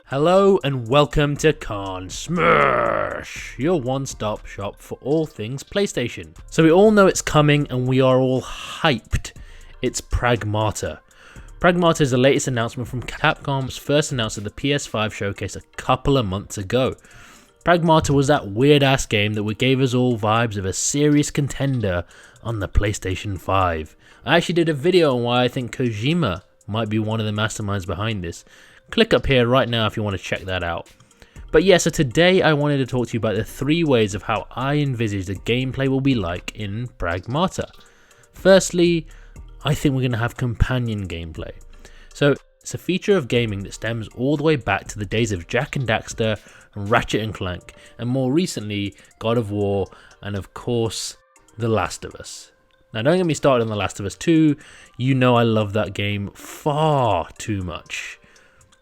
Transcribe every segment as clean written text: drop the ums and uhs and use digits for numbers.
Hello and welcome to Can't Smash, your one-stop shop for all things PlayStation. So we all know it's coming and we are all hyped. It's Pragmata. Pragmata is the latest announcement from Capcom's first announced at the PS5 showcase a couple of months ago. Pragmata was that weird ass game that gave us all vibes of a serious contender on the PlayStation 5. I actually did a video on why I think Kojima might be one of the masterminds behind this. Click up here right now if you want to check that out. But yeah, so today I wanted to talk to you about the 3 ways of how I envisage the gameplay will be like in Pragmata. Firstly, I think we're going to have companion gameplay. So it's a feature of gaming that stems all the way back to the days of Jak and Daxter and Ratchet and Clank, and more recently God of War and of course The Last of Us. Now don't get me started on The Last of Us 2, you know I love that game far too much.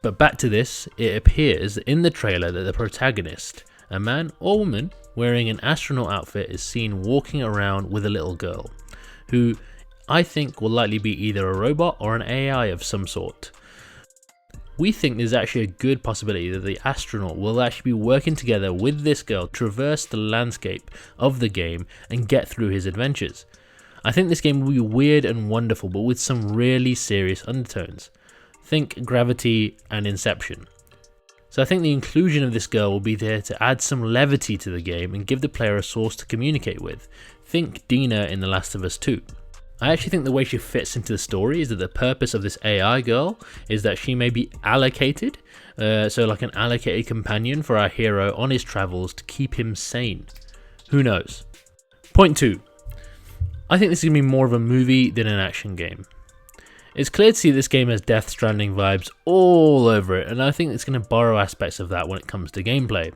But back to this, it appears in the trailer that the protagonist, a man or woman wearing an astronaut outfit, is seen walking around with a little girl, who I think will likely be either a robot or an AI of some sort. We think there's actually a good possibility that the astronaut will actually be working together with this girl to traverse the landscape of the game and get through his adventures. I think this game will be weird and wonderful, but with some really serious undertones. Think Gravity and Inception. So I think the inclusion of this girl will be there to add some levity to the game and give the player a source to communicate with. Think Dina in The Last of Us 2. I actually think the way she fits into the story is that the purpose of this AI girl is that she may be allocated, so like an allocated companion for our hero on his travels to keep him sane. Who knows? Point 2. I think this is going to be more of a movie than an action game. It's clear to see this game has Death Stranding vibes all over it, and I think it's going to borrow aspects of that when it comes to gameplay.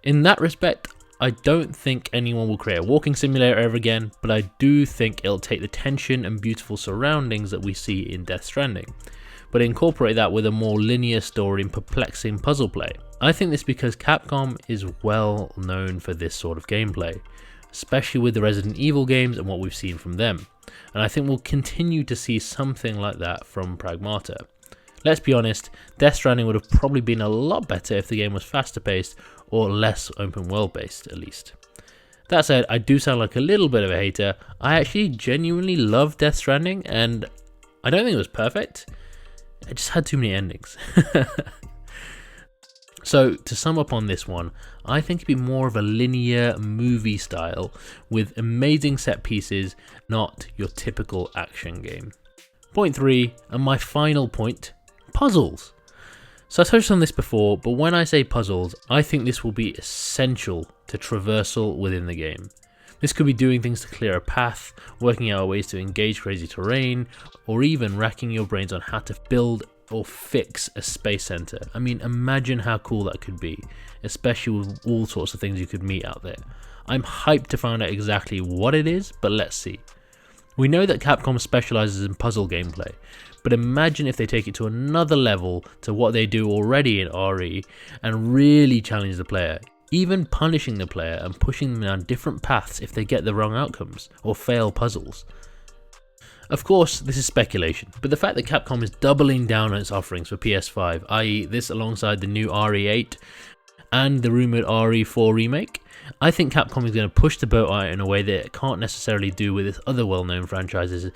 In that respect, I don't think anyone will create a walking simulator ever again, but I do think it'll take the tension and beautiful surroundings that we see in Death Stranding, but incorporate that with a more linear story and perplexing puzzle play. I think this because Capcom is well known for this sort of gameplay, especially with the Resident Evil games and what we've seen from them. And I think we'll continue to see something like that from Pragmata. Let's be honest, Death Stranding would have probably been a lot better if the game was faster paced or less open world based at least. That said, I do sound like a little bit of a hater. I actually genuinely love Death Stranding and I don't think it was perfect. It just had too many endings. So to sum up on this one, I think it'd be more of a linear movie style with amazing set pieces, not your typical action game. Point 3, and my final point, puzzles. So I touched on this before, but when I say puzzles, I think this will be essential to traversal within the game. This could be doing things to clear a path, working out ways to engage crazy terrain, or even racking your brains on how to build or fix a space center. I mean, imagine how cool that could be, especially with all sorts of things you could meet out there. I'm hyped to find out exactly what it is, but let's see. We know that Capcom specializes in puzzle gameplay, but imagine if they take it to another level to what they do already in RE and really challenge the player, even punishing the player and pushing them down different paths if they get the wrong outcomes or fail puzzles. Of course, this is speculation, but the fact that Capcom is doubling down on its offerings for PS5, i.e. this alongside the new RE8 and the rumoured RE4 remake, I think Capcom is going to push the boat out in a way that it can't necessarily do with its other well-known franchises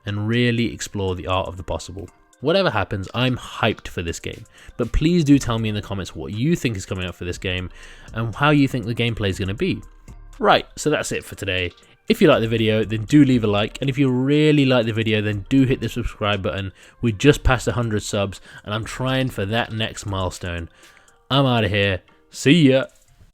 and really explore the art of the possible. Whatever happens, I'm hyped for this game, but please do tell me in the comments what you think is coming up for this game and how you think the gameplay is going to be. Right, so that's it for today. If you like the video, then do leave a like, and if you really like the video, then do hit the subscribe button. We just passed 100 subs, and I'm trying for that next milestone. I'm out of here. See ya!